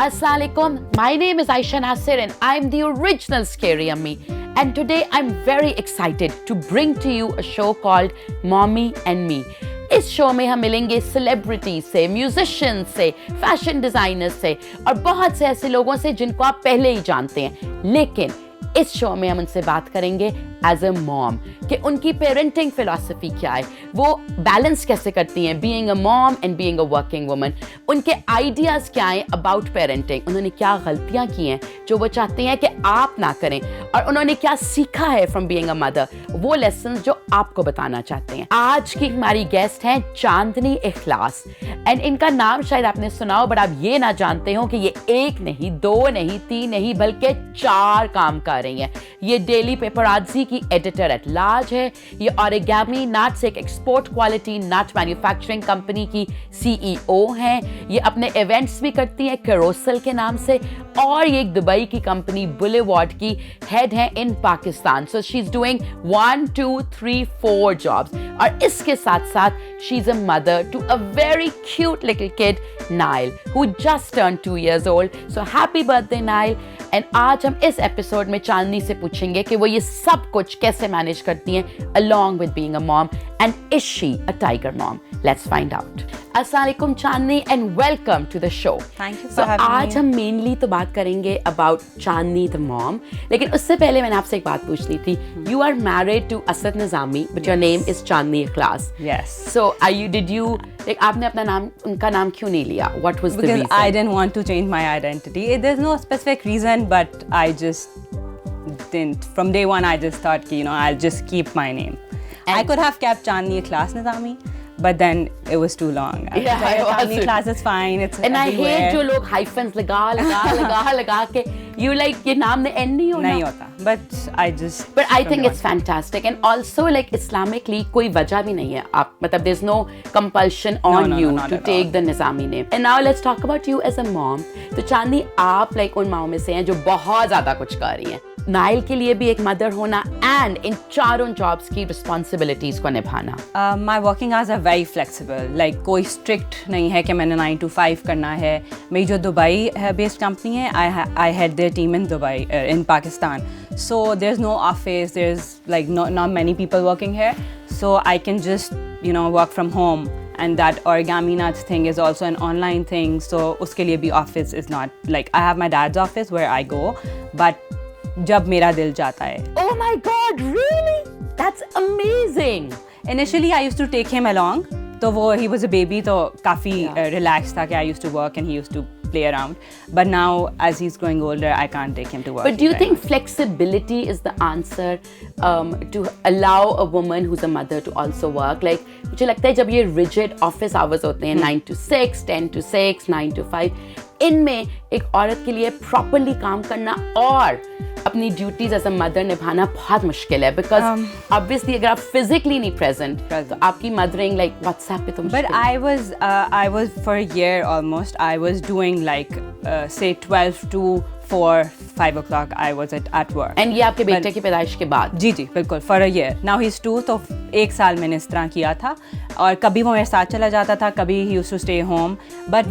Assalamualaikum. My name is Aisha Nasir and I'm the original Scary Ammi. And today I'm very excited to bring to you a show called Mommy and Me. इस show में हम मिलेंगे celebrities से, musician से, fashion designers से और बहुत से ऐसे लोगों से जिनको आप पहले ही जानते हैं। लेकिन इस शो में हम उनसे बात करेंगे एज अ मॉम कि उनकी पेरेंटिंग फिलॉसफी क्या है, वो बैलेंस कैसे करती हैं being a mom and being a working woman, उनके आइडियाज़ क्या हैं अबाउट पेरेंटिंग, उन्होंने क्या गलतियां की हैं जो वो चाहती हैं कि आप ना करें और उन्होंने क्या सीखा है फ्रॉम बीइंग अ मदर, वो लेसन जो आपको बताना चाहते हैं। आज की हमारी गेस्ट हैं चांदनी इखलास एंड इनका नाम शायद आपने सुना हो बट आप ये ना जानते हो कि ये एक नहीं, दो नहीं, तीन नहीं बल्कि 4 काम कर रही हैं। ये डेली पेपराजी की एडिटर एट लार्ज है, ये ऑरिगेमी नट्स एक एक्सपोर्ट क्वालिटी नट मैन्युफैक्चरिंग कंपनी की सीईओ हैं, ये अपने इवेंट्स भी करती हैं कैरोसल के नाम से और ये एक दुबई की कंपनी बुलेवार्ड की हेड हैं in Pakistan. So she is doing 1 2 3 4 jobs और इसके साथ साथ she is a mother to a very cute little kid Nile who just turn 2 years old. So happy birthday Nile. And आज हम इस एपिसोड में चांदनी से पूछेंगे कि वो ये सब कुछ कैसे मैनेज करती हैं along with being a mom and is she a tiger mom? Let's find out. अस्सलामुअलैकुम चांदनी and welcome to the show. Thank you for having me. आज हम मेनली तो बात करेंगे about चांदनी the mom, लेकिन उससे पहले मैंने आपसे एक बात पूछनी थी. You are married to Asad Nizami but your name is Chandni Ikhlas. Yes. So did you like आपने अपना नाम उनका नाम क्यों नहीं लिया? What was the reason? Because I didn't want to change my identity. There's no specific reason, but I just didn't. From day one, I just thought, I'll just keep my name. And I could have kept Chandni Ikhlas Nizami, but then it was too long. Chandni Ikhlas is fine. It's and everywhere. I hate जो लोग hyphens लगा के you like ये नाम में end नहीं होता. But I just. But I think it's fantastic and also like Islamically कोई वजह भी नहीं है आप मतलब there's no compulsion on you to take the Nizami name. And now let's talk about you as a mom. तो चांदनी आप like उन माओं में से हैं जो बहुत ज़्यादा कुछ कर रही हैं. नाइल के लिए भी एक मदर होना एंड इन चारों जॉब्स की रिस्पॉन्सिबिलिटीज को निभाना. My working hours are very flexible. Like कोई strict नहीं है कि मैंने 9 to 5 करना है. मेरी जो दुबई बेस्ड कंपनी है, I head their team in Dubai, in Pakistan. So there's no office. There's like not many people working here. So I can just work from home. And that origami nuts thing is also an online thing. So उसके लिए भी office is not like I have my dad's office where I go, but जब मेरा दिल जाता है. Oh my God, really? That's amazing. Initially I used to take him along. तो वो he was a baby तो काफी relaxed था कि I used to work and he used to play around. But now as he's growing older, I can't take him to work. But do you think flexibility is the answer to allow a woman who's a mother to also work? Like मुझे लगता है जब ये rigid office hours होते हैं 9 to 6, 10 to 6, 9 to 5, इनमें एक औरत के लिए properly काम करना और अपनी ड्यूटीज एज अ मदर निभाना बहुत मुश्किल है बिकॉज ऑब्वियसली अगर आप फिजिकली नहीं प्रेजेंट तो आपकी मदरिंग लाइक व्हाट्सएप पे तो but I was for a year almost I was doing like say 12 to 4-5 o'clock I was at work. And ये आपके बेटे की पैदाइश के बाद? जी बिल्कुल for a year. Now he's 2 तो 1 साल मैंने इस तरह किया था और कभी वो मेरे साथ चला जाता था, कभी he used to stay home. But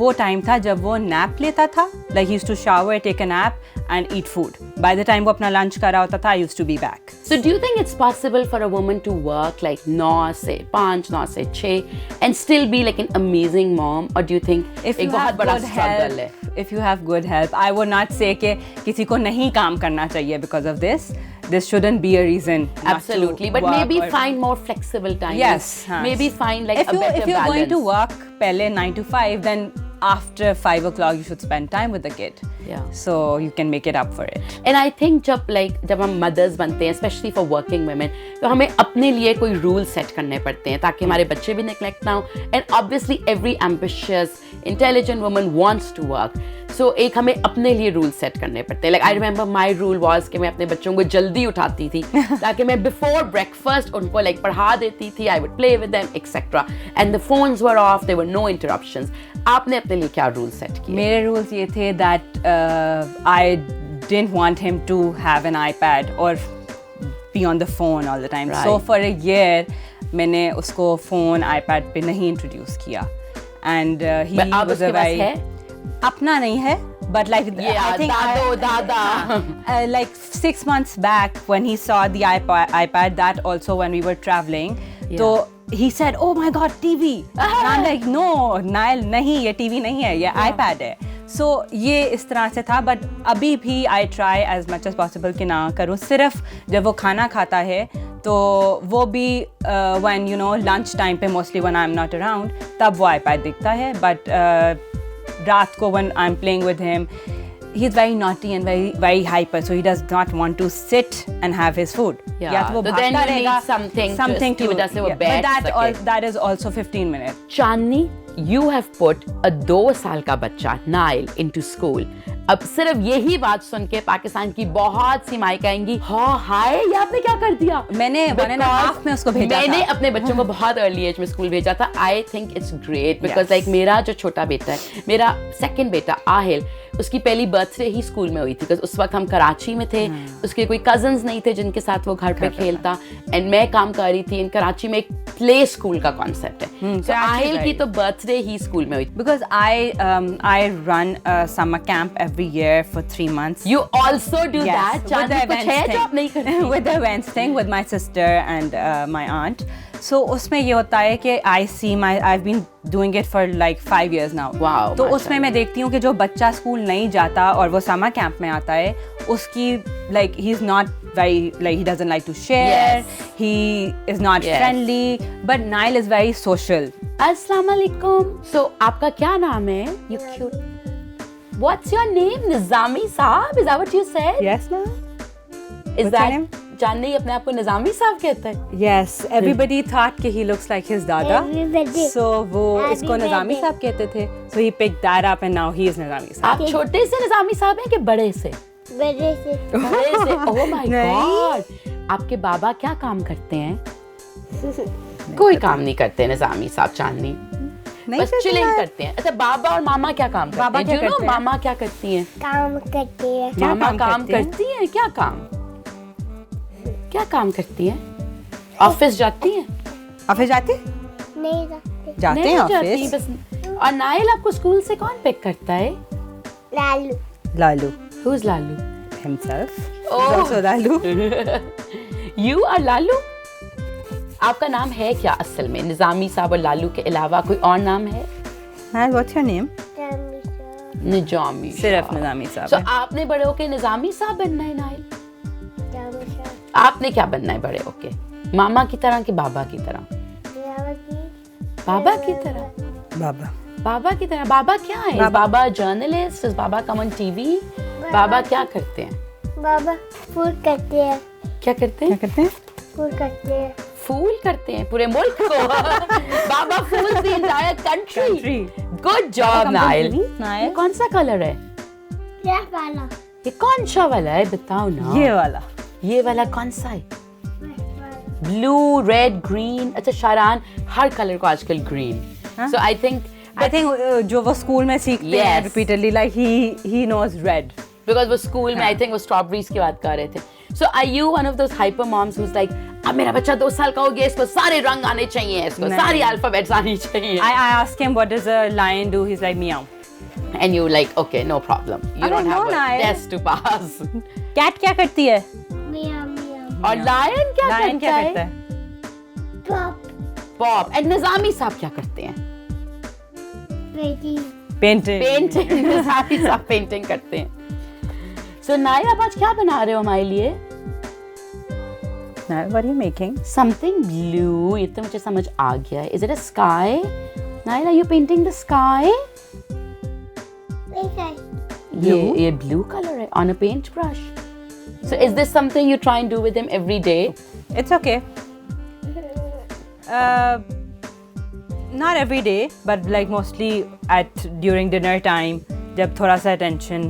वो टाइम था जब वो नैप लेता था, like he used to shower, take a nap and eat food. By the time वो अपना लंच कर रहा होता था, I used to be back. So do you think it's possible for a woman to work like 9 से 5, 9 से 6 and still be like an amazing mom? Or do you think एक बहुत बड़ा struggle है? If you have good help, I would not say कि किसी को नहीं काम करना चाहिए because of this. This shouldn't be a reason. Absolutely, but maybe find more flexible time. Yes. Maybe find like a better balance. If you're going to work पहले 9 to 5, then after 5 o'clock you should spend time with the kid. Yeah. So you can make it up for it. And I think जब हम mothers बनते हैं, especially for working women, तो हमें अपने लिए कोई rules set करने पड़ते हैं ताकि हमारे बच्चे भी neglect ना हो. And obviously every ambitious, intelligent woman wants to work. So एक हमें अपने लिए rules set करने पड़ते हैं. Like I remember my rule was कि मैं अपने बच्चों को जल्दी उठाती थी ताकि मैं before breakfast उनको like पढ़ा देती थी. I would play with them, etc. And the phones were off. There were no interruptions. आपने अपने लिए क्या rules set किए? मेरे rules ये थे that I didn't want him to have an iPad or be on the phone all the time. Right. So for a year मैंने उसको phone, iPad पे नहीं introduce किया. And he was a very अपना नहीं है, but like Yeah, I think दादा. like 6 months back when he saw the iPad, that also when we were traveling, so he said, "Oh my God, TV!" And I'm like, "No, Nail, नहीं, ये TV नहीं है, ये iPad है." So ये इस तरह से था, but अभी भी I try as much as possible कि ना करूँ. सिर्फ जब वो खाना खाता है तो वो भी when you know lunch time पे mostly when I'm not around, तब वो iPad दिखता है. But रात को when I'm playing with him, he's very naughty and very hyper, so he does not want to sit and have his food. Yeah, तो वो so then भागता you need रहेगा, something to जैसे वो बैठ but सके. that is also 15 minutes. Chandni, you have put a 2 साल का बच्चा नाइल into school. अब सिर्फ यही बात सुन के पाकिस्तान की बहुत सी माएं कहेंगी, हाँ हाय ये आपने क्या कर दिया. मैंने 1.5 में उसको भेजा था. मैंने अपने बच्चों को बहुत अर्ली एज में स्कूल भेजा था. I think it's great because like मेरा जो छोटा बेटा है, मेरा सेकंड बेटा आहिल, उसकी पहली बर्थडे ही स्कूल में हुई थी बिकॉज उस वक्त हम कराची में थे. उसके कोई कजन्स नहीं थे जिनके साथ वो घर पे खेलता, एंड मैं काम कर रही थी. इन कराची में एक प्ले स्कूल का कॉन्सेप्ट है. तो आहिल की तो बर्थडे ही स्कूल में हुई थी. Because I run a summer camp every year for 3 months. You also do that. चांदनी कुछ है जो आप नहीं करती? With the events thing with my sister and my aunt. So उसमें ये होता है कि I've been doing it for like 5 years now. Wow, तो उसमें मैं देखती हूँ कि जो बच्चा स्कूल नहीं जाता और वो समर कैंप में आता है, उसकी like he's not very, like he doesn't like to share. Yes. He is not friendly. But Nail is very social. अस्सलाम वालेकुम. So आपका क्या नाम है? You cute. What's your name? Nizami साहब? Is that what you said? Yes, ma'am. Is What's that your name? चांदनी अपने आप को निजामी साहब कहता है? Yes, everybody thought कि he looks like his dada. Everybody. So वो इसको निजामी साहब कहते थे. So he picked that up and now he is Nizami साहब. आप छोटे से निजामी साहब हैं कि बड़े से? बड़े से बड़े से. Oh my नहीं. God. आपके बाबा क्या काम करते हैं? कोई काम नहीं करते निजामी साहब. चांदनी नहीं बस करते चिलिंग हैं. करते हैं. अच्छा, बाबा और मामा क्या काम करते बाबा हैं? क्या Do you know करते हैं? मामा क्या करती हैं? काम करते हैं। क्या मामा काम काम करती हैं? करती हैं? क्या काम? क्या काम करती हैं? ऑफिस जाती हैं? ऑफिस जाते? नहीं जाते। जाते नहीं हैं जाती ऑफिस. बस. और नाइल आपको स्कूल से कौन पिक करता है? Lalu Lalu Who's Lalu? himself. Oh. He's also Lalu. You are Lalu? आपका नाम है क्या असल में? निजामी साहब और लालू के अलावा कोई और नाम है? Nail, what's your name? Nizami. सिर्फ निजामी साहब. So है. आपने बड़े होके निजामी साहब बनना है नाइल? जामुशा आपने क्या बनना है बड़े होके? मामा की तरह कि बाबा की तरह? बाबा की तरह. बाबा. बाबा की तरह. बाबा क्या है? बाबा- बाबा जर्नलिस्ट? बाबा कम ऑन टीवी? बाबा क्या करते हैं? बाबा फूल करते हैं। क्या करते क्या हैं? करते हैं? फूल करते हैं। फूल करते हैं पूरे मुल्क को. बाबा fool the entire country. Country. Good job Nile. Nile. ये कौन सा कलर है? क्या वाला? ये कौन सा वाला है बताओ ना. ये वाला. ये वाला कौन सा है? Blue, red, green. अच्छा शारान हर कलर को आजकल green. So I think I think जो वो स्कूल में सीखते हैं Yes. repeatedly, like he knows red. Because वो स्कूल में आई थिंक वो स्ट्रॉबेरीज की बात कर रहे थे. So are you one of those hyper moms who's like अब मेरा बच्चा 2 साल का हो गया, इसको सारे रंग आने चाहिए, इसको नहीं. सारी अल्फाबेट्स आनी चाहिए. I asked him what does a lion do. He's like meow. And you like okay no problem, you I don't don't have know, a Nail. test to pass. Cat क्या करती है? मियाँ मियाँ। और लायन क्या Lion क्या करता करता है? है? Pop pop. एंड निजामी साहब क्या करते हैं? बेटी Painting. पेंटिंग. निजामी साहब पेंटिंग करते हैं. सो नाइल आप आज क्या बना रहे हो हमारे लिए? Nail, what are you making? Something blue. ये तो मुझे समझ आ गया. Is it a sky? Nile are you painting the sky? ये ब्लू कलर है on a paint brush. So is this something you try and do with him every day? It's okay. Not every day, but like mostly during dinner time. जब थोड़ा सा attention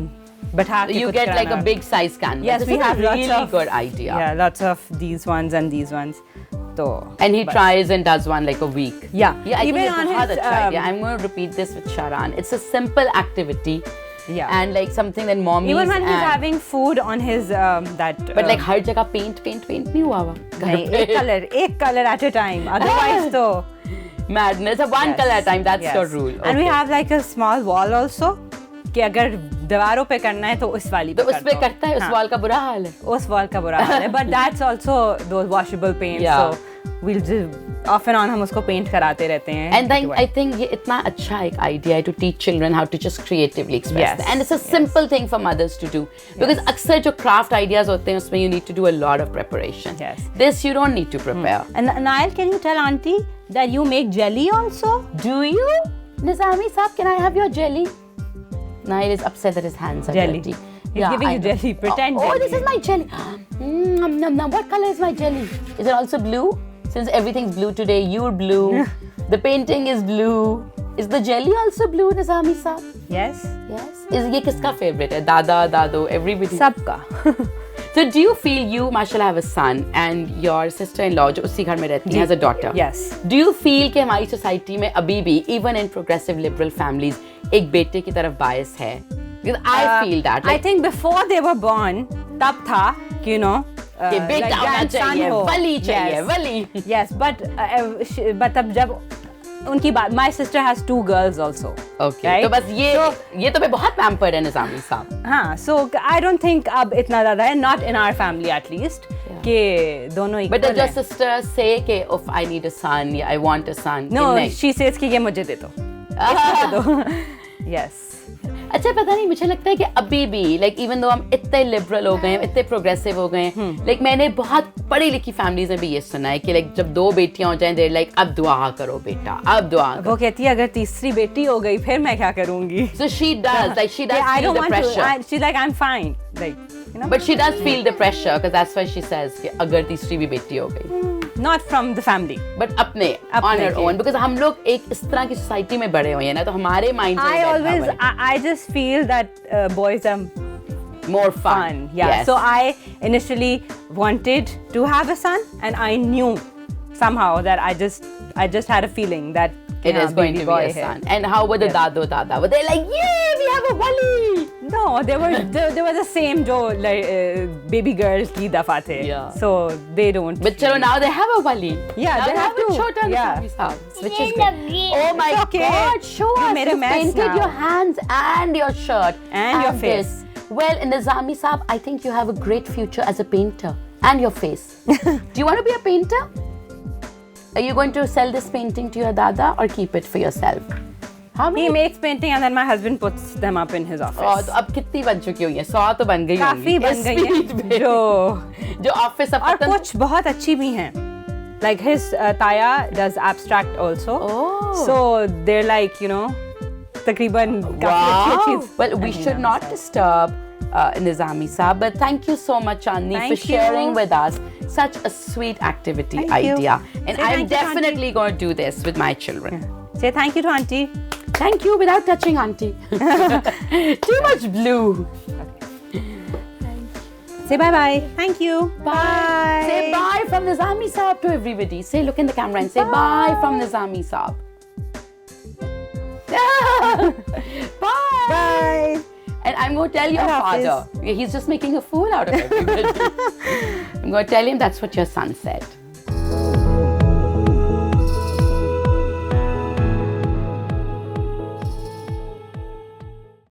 बैठा के You कुछ get like a कराना. big size canvas. Yes, This we is a have really lots of good idea. Yeah, lots of these ones and these ones. So And he tries and does one like a week. Yeah. Yeah, I Even think on it's a his, अच्छा idea. I'm going to repeat this with Sharan. It's a simple activity. Yeah. And like something that mommies even when he's and- having food on his that. But like हर जगह paint नहीं हुआ हुआ. घर नहीं, पे. एक color at a time. Otherwise, तो. Madness. One Yes. color at a time. That's Yes. your rule. And we Okay. have like a small wall also. कि अगर दीवारों पे करना है तो उस वाली तो पे उस कर पे दो। करता है, उस हाँ, वॉल का बुरा हाल है। उस वॉल का बुरा हाल है, but that's also those washable paint, Yeah. So we'll just off and on हम उसको पेंट कराते रहते हैं। And then I think ये इतना अच्छा एक idea है to teach children how to just creatively express Yes, that. And it's a simple thing for mothers to do. Because अक्सर जो craft ideas होते हैं उसमें you need to do a lot of preparation. Yes. This you don't need to prepare. And Nail, can you tell auntie that you make jelly also? Do you? Nizami Saab, can I have your jelly? Nail is upset that his hands are Jelly. dirty. He's giving I you know. jelly, pretend Oh, jelly. this is my jelly. Nom, nom, nom. What color is my jelly? Is it also blue? Since everything's blue today, you're blue. The painting is blue. Is the jelly also blue, Nizami Saab? Yes. Yes. Is ये किसका favorite है? Dada, Dado, everybody. सबका। So do you feel you, mashallah, have a son and your sister-in-law जो उसी घर में रहती है, has a daughter? Yes. Do you feel कि हमारी society में अभी भी, even in progressive liberal families, एक बेटे की तरफ bias है? Because I feel that. I think before they were born, तब था, you know, कि बेटा like होना grandson चाहिए, हो। वली चाहिए, Yes. वली. Yes, but अब जब उनकी बात, my sister has 2 girls also. Okay. Right? तो बस ये तो मैं बहुत pampered है निज़ामी साहब. हाँ, so I don't think अब इतना ज़्यादा है, not in our family at least, कि दोनों equal But does your हैं. sister say कि if I need a son, yeah, I want a son? No, कि नहीं? she says कि ये मुझे दे दो, इसको दे दो. Yes. अच्छा पता नहीं, मुझे लगता है कि अभी भी लाइक इवन दो हम इतने लिबरल हो गए हैं, इतने प्रोग्रेसिव हो गए हैं, लाइक मैंने बहुत पढ़ी लिखी फैमिलीज में भी ये सुना है कि लाइक जब 2 बेटियां हो जाएं, देर लाइक अब दुआ करो बेटा, अब दुआ वो करो. कहती है अगर तीसरी बेटी हो गई फिर मैं क्या करूंगी? So she does, like she does Yeah, I feel don't the want pressure. to. She's like, I'm fine. Like, you know. But she does feel the pressure because that's why she says कि अगर तीसरी भी बेटी हो गई. Not from the family. But अपने on her के. own, because हम लोग एक इस तरह की सोसाइटी में बड़े हुए हैं ना, तो हमारे माइंड में I just feel that boys are more fun. fun. Yeah. Yes. So I initially wanted to have a son, and I knew somehow that I just had a feeling that It is going to be a है. son. And how were the Dado Dada? Were they like, yeah, we have a wali? No, they were the same जो like baby girl की दफा थे. Yeah. So they don't. But chalo, now they have a wali. Yeah, now they have a to. Chota Yeah. Nizami Saab, which is In good. the game. Oh my It's okay. God, show You us. made a You mess painted now. your hands and your shirt. And your face. this. Well, in Nizami Saab, I think you have a great future as a painter. And your face. Do you want to be a painter? Are you going to sell this painting to your dada or keep it for yourself? How He many? makes painting and then my husband puts them up in his office. Oh, तो अब कितनी बन चुकी हुई है? 100 तो बन गई होंगी. काफी बन इस गई speed हैं में. जो जो ऑफिस अब और पतन- कुछ बहुत अच्छी भी हैं. Like his Taya does abstract also. Oh. So they're like, you know, तकरीबन काफी अच्छी Wow. अच्छी. Well, we should not disturb Nizami Saab, but thank you so much, Chandni, for Thank you. sharing with us such a sweet activity Thank you. idea. And Say I'm thank you to definitely going to do this with my children. Say thank you to auntie. Thank you without touching auntie. Too much blue. Say bye bye. Thank you. Bye. Say bye from Nizami Saab to everybody. Say, look in the camera and say bye from Nizami Saab. Bye. Bye. And I'm going to tell your Allah father. He's just making a fool out of everybody. I'm going to tell him that's what your son said.